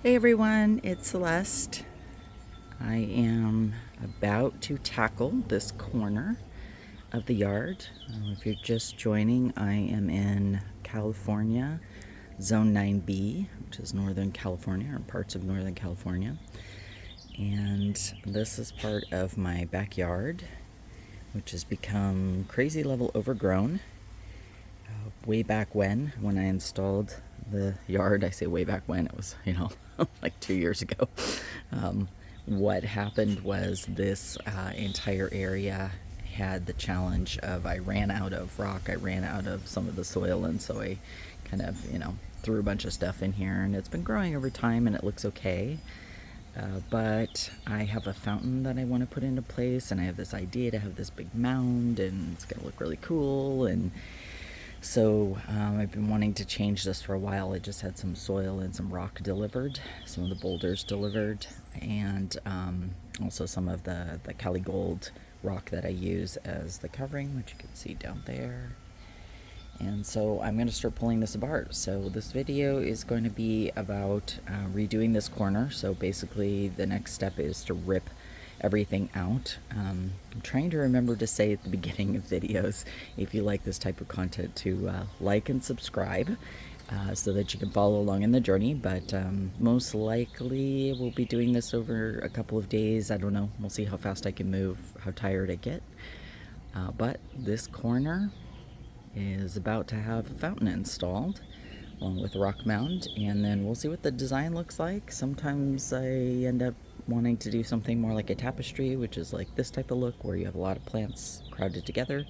Hey everyone, it's Celeste. I am about to tackle this corner of the yard. If you're just joining, I am in California, Zone 9B, which is Northern California, or parts of Northern California. And this is part of my backyard, which has become crazy level overgrown. Way back when I installed the yard, I say way back when, it was, like 2 years ago. Um, what happened was this entire area had the challenge of I ran out of rock, I ran out of some of the soil, and so I kind of, threw a bunch of stuff in here, and it's been growing over time and it looks okay. But I have a fountain that I want to put into place, and I have this idea to have this big mound, and it's going to look really cool. And so I've been wanting to change this for a while. I just had some soil and some rock delivered, some of the boulders delivered, and also some of the Cali Gold rock that I use as the covering, which you can see down there. And so I'm going to start pulling this apart. So this video is going to be about redoing this corner. So basically the next step is to rip everything out. I'm trying to remember to say at the beginning of videos, if you like this type of content, to like and subscribe so that you can follow along in the journey. But most likely we'll be doing this over a couple of days. I don't know. We'll see how fast I can move, how tired I get. But this corner is about to have a fountain installed along with a rock mound, and then we'll see what the design looks like. Sometimes I end up wanting to do something more like a tapestry, which is like this type of look where you have a lot of plants crowded together,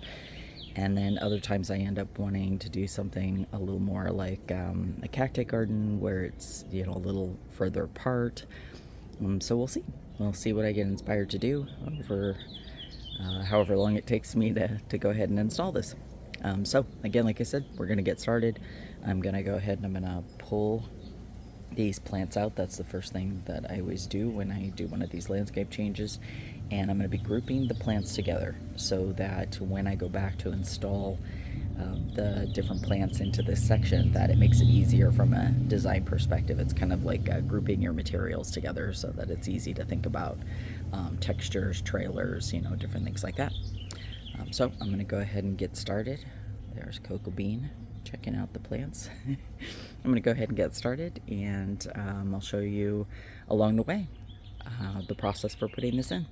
and then other times I end up wanting to do something a little more like a cacti garden where it's a little further apart. So we'll see what I get inspired to do over however long it takes me to go ahead and install this. So again, like I said, we're going to get started. I'm going to go ahead and I'm going to pull these plants out. That's the first thing that I always do when I do one of these landscape changes. And I'm going to be grouping the plants together so that when I go back to install the different plants into this section, that it makes it easier from a design perspective. It's kind of like grouping your materials together so that it's easy to think about textures, trailers, different things like that. So I'm going to go ahead and get started. There's Cocoa Bean checking out the plants. I'm going to go ahead and get started, and I'll show you along the way the process for putting this in.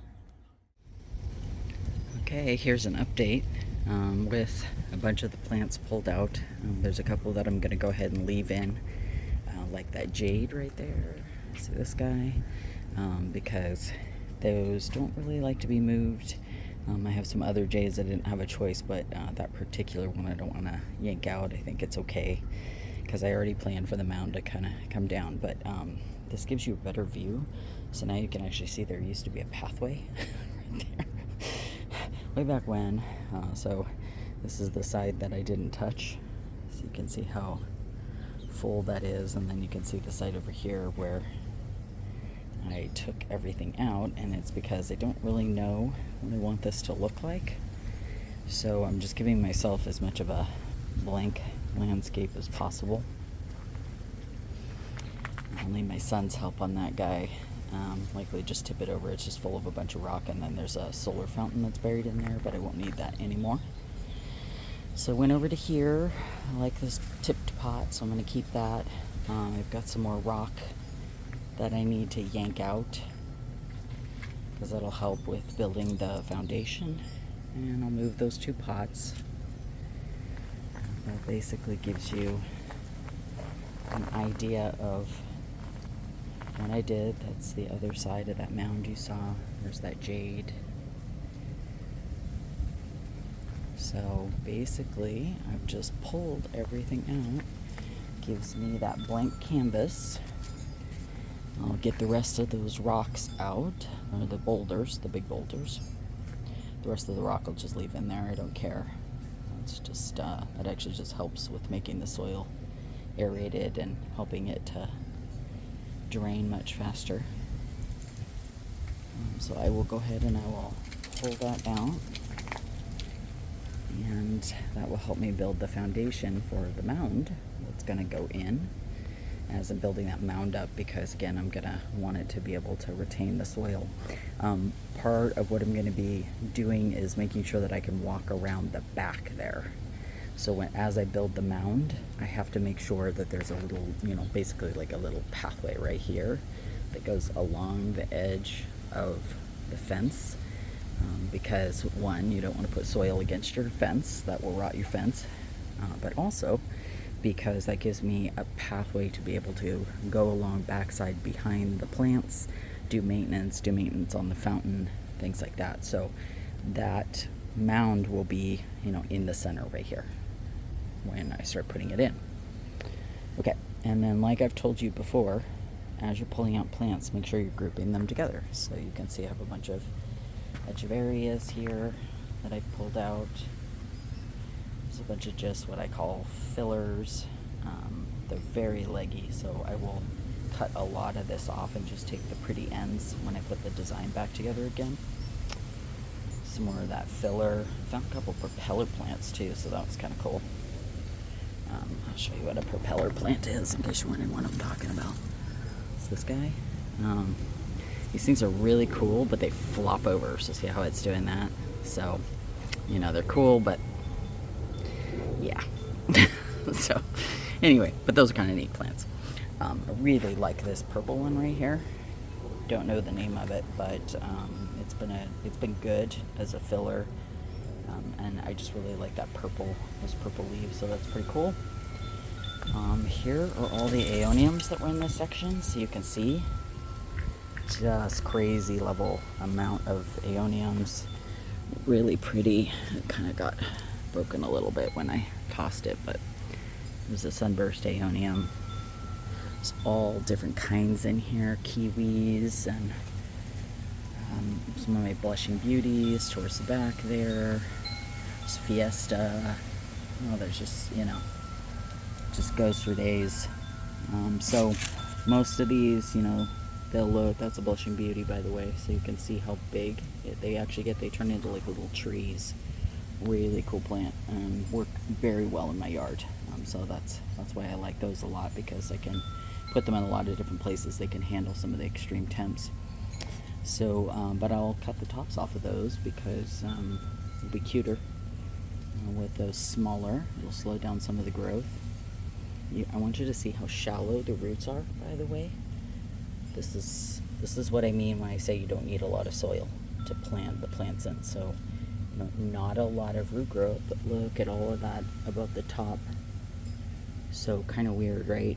Okay, here's an update with a bunch of the plants pulled out. There's a couple that I'm going to go ahead and leave in, like that jade right there. See this guy? Because those don't really like to be moved. I have some other jays that didn't have a choice, but that particular one I don't want to yank out. I think it's okay because I already planned for the mound to kind of come down, but this gives you a better view. So now you can actually see there used to be a pathway right there way back when. So this is the side that I didn't touch, so you can see how full that is, and then you can see the side over here where I took everything out, and it's because I don't really know what I want this to look like. So I'm just giving myself as much of a blank landscape as possible. I'll need my son's help on that guy. Likely just tip it over. It's just full of a bunch of rock, and then there's a solar fountain that's buried in there, but I won't need that anymore. So I went over to here. I like this tipped pot, so I'm going to keep that. I've got some more rock that I need to yank out because that'll help with building the foundation, and I'll move those two pots. That basically gives you an idea of what I did. That's the other side of that mound you saw. There's that jade. So basically I've just pulled everything out. Gives me that blank canvas. I'll get the rest of those rocks out, or the boulders, the big boulders. The rest of the rock I'll just leave in there. I don't care. It's just, it actually just helps with making the soil aerated and helping it to drain much faster. So I will go ahead and I will pull that out, and that will help me build the foundation for the mound that's going to go in. as I'm building that mound up, because again, I'm gonna want it to be able to retain the soil. Part of what I'm gonna be doing is making sure that I can walk around the back there. So as I build the mound, I have to make sure that there's a little, basically like a little pathway right here that goes along the edge of the fence. Because one, you don't want to put soil against your fence, that will rot your fence, but also because that gives me a pathway to be able to go along backside behind the plants, do maintenance on the fountain, things like that. So that mound will be, in the center right here when I start putting it in. Okay, and then like I've told you before, as you're pulling out plants, make sure you're grouping them together. So you can see I have a bunch of edgevarias here that I've pulled out. There's a bunch of just what I call fillers. They're very leggy, so I will cut a lot of this off and just take the pretty ends when I put the design back together again. Some more of that filler. Found a couple propeller plants too, so that was kind of cool. I'll show you what a propeller plant is in case you're wondering what I'm talking about. It's this guy. These things are really cool, but they flop over, so see how it's doing that? So, they're cool, but yeah. So, anyway, but those are kind of neat plants. I really like this purple one right here. Don't know the name of it, but it's been good as a filler, and I just really like that those purple leaves, so that's pretty cool. Here are all the aeoniums that were in this section, so you can see just crazy level amount of aeoniums. Really pretty. It kind of got broken a little bit when I tossed it, but it was a sunburst aeonium. There's all different kinds in here, kiwis, and some of my blushing beauties towards the back there. There's Fiesta. Oh, there's just, just goes for days. So most of these, they'll look, that's a blushing beauty, by the way, so you can see how big they actually get. They turn into like little trees. Really cool plant, and work very well in my yard. So that's why I like those a lot, because I can put them in a lot of different places. They can handle some of the extreme temps. So, but I'll cut the tops off of those because it'll be cuter with those smaller. It'll slow down some of the growth. I want you to see how shallow the roots are, by the way. This is what I mean when I say you don't need a lot of soil to plant the plants in. So, not a lot of root growth, but look at all of that above the top. So kind of weird, right?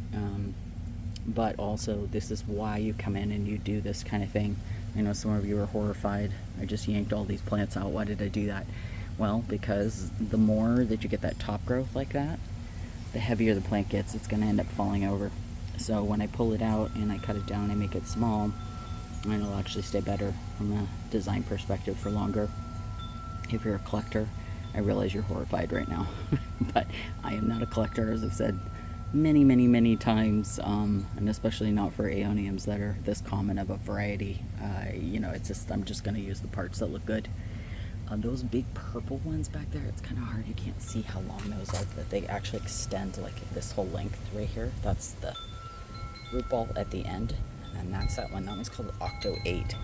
But also, this is why you come in and you do this kind of thing. I know some of you are horrified. I just yanked all these plants out. Why did I do that? Well, because the more that you get that top growth like that, the heavier the plant gets, it's going to end up falling over. So when I pull it out and I cut it down, I make it small, and it'll actually stay better from a design perspective for longer. If you're a collector, I realize you're horrified right now, but I am not a collector, as I've said many, many, many times, and especially not for aeoniums that are this common of a variety. It's just, I'm just going to use the parts that look good. Those big purple ones back there, it's kind of hard. You can't see how long those are, but they actually extend like this whole length right here. That's the root ball at the end, and that's that one. That one's called Octo 8.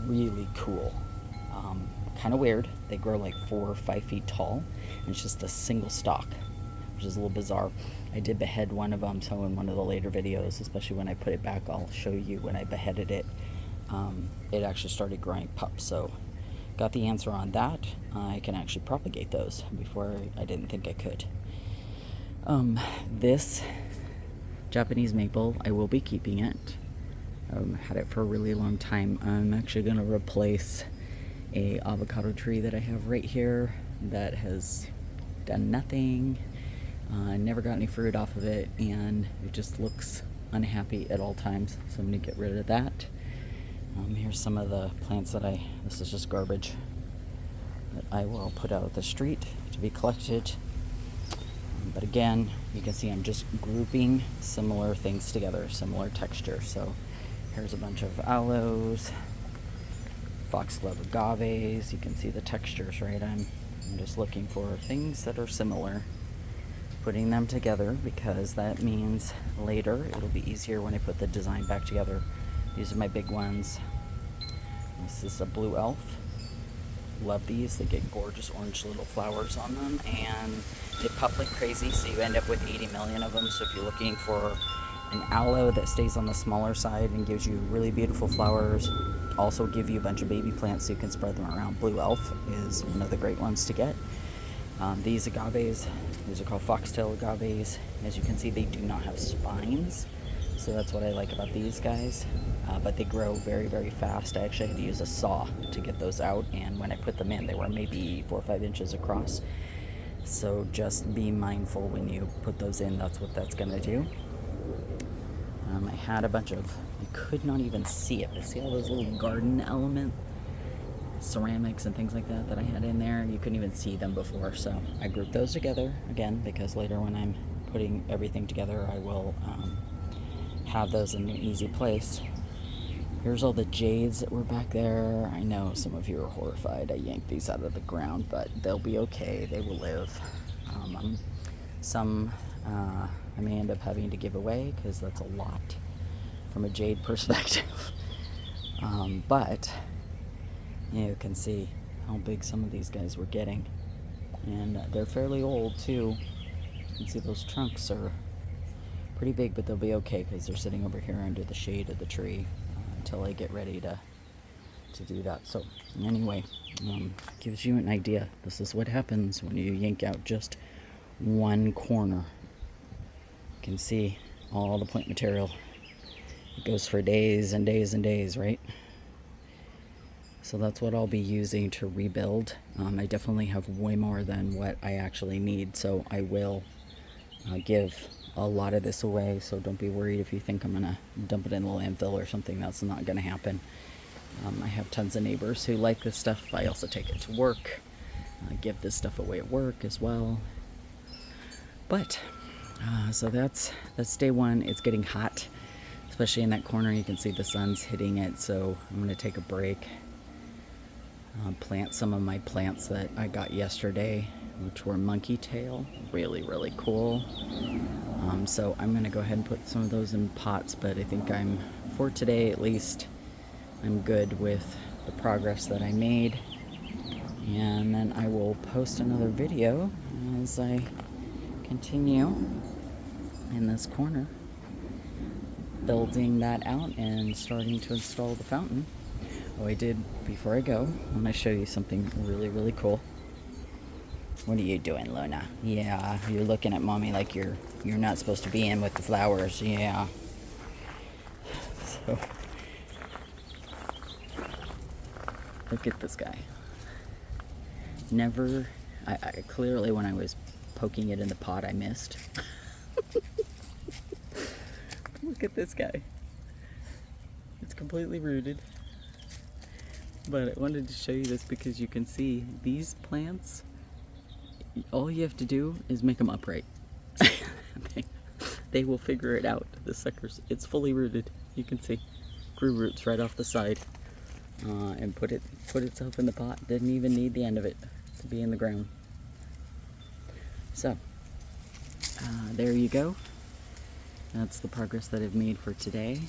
Really cool. Kind of weird. They grow like 4 or 5 feet tall, and it's just a single stalk, which is a little bizarre. I did behead one of them, so in one of the later videos, especially when I put it back, I'll show you when I beheaded it. It actually started growing pups, so got the answer on that. I can actually propagate those. Before, I didn't think I could. This Japanese maple, I will be keeping it. Had it for a really long time. I'm actually going to replace a avocado tree that I have right here that has done nothing. Never got any fruit off of it, and it just looks unhappy at all times, so I'm going to get rid of that. Here's some of the plants that this is just garbage that I will put out at the street to be collected. But again, you can see I'm just grouping similar things together, similar texture. So here's a bunch of aloes, foxglove agaves. You can see the textures, right? I'm just looking for things that are similar. putting them together because that means later it'll be easier when I put the design back together. These are my big ones. This is a blue elf. Love these. They get gorgeous orange little flowers on them, and they pop like crazy, so you end up with 80 million of them. So if you're looking for an aloe that stays on the smaller side and gives you really beautiful flowers, also give you a bunch of baby plants so you can spread them around, blue elf is one of the great ones to get. These agaves, these are called foxtail agaves. As you can see, they do not have spines, so that's what I like about these guys. But they grow very, very fast. I actually had to use a saw to get those out, and when I put them in, they were maybe 4 or 5 inches across. So just be mindful when you put those in, that's what that's gonna do. I had a bunch of, you could not even see it, but see all those little garden element ceramics and things like that that I had in there? You couldn't even see them before, so I grouped those together again because later when I'm putting everything together, I will have those in an easy place. Here's all the jades that were back there. I know some of you are horrified I yanked these out of the ground, but they'll be okay. They will live. Some I may end up having to give away because that's a lot from a jade perspective. But you can see how big some of these guys were getting, and they're fairly old too. You can see those trunks are pretty big, but they'll be okay because they're sitting over here under the shade of the tree until I get ready to do that. So anyway, gives you an idea. This is what happens when you yank out just one corner. You can see all the plant material. It goes for days and days and days, right? So that's what I'll be using to rebuild. I definitely have way more than what I actually need, so I will give a lot of this away. So don't be worried if you think I'm gonna dump it in the landfill or something. That's not gonna happen. I have tons of neighbors who like this stuff. I also take it to work. I give this stuff away at work as well. But so that's day one. It's getting hot, especially in that corner. You can see the sun's hitting it, so I'm gonna take a break. Plant some of my plants that I got yesterday, which were monkey tail. Really, really cool. So I'm gonna go ahead and put some of those in pots, but I think for today at least, I'm good with the progress that I made. And then I will post another video as I continue in this corner, building that out and starting to install the fountain. Oh, I did, before I go, I want to show you something really, really cool. What are you doing, Luna? Yeah, you're looking at mommy like you're not supposed to be in with the flowers. Yeah. So, look at this guy. Never, I clearly when I was poking it in the pot, I missed. Look at this guy. It's completely rooted. But I wanted to show you this because you can see these plants, all you have to do is make them upright. They will figure it out, the suckers. It's fully rooted. You can see grew roots right off the side and put itself in the pot. Didn't even need the end of it to be in the ground. So there you go. That's the progress that I've made for today.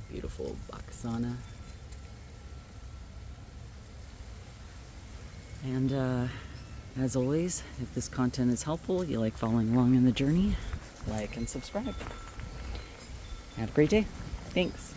Beautiful Bakasana. And as always, if this content is helpful, you like following along in the journey, like and subscribe. Have a great day. Thanks.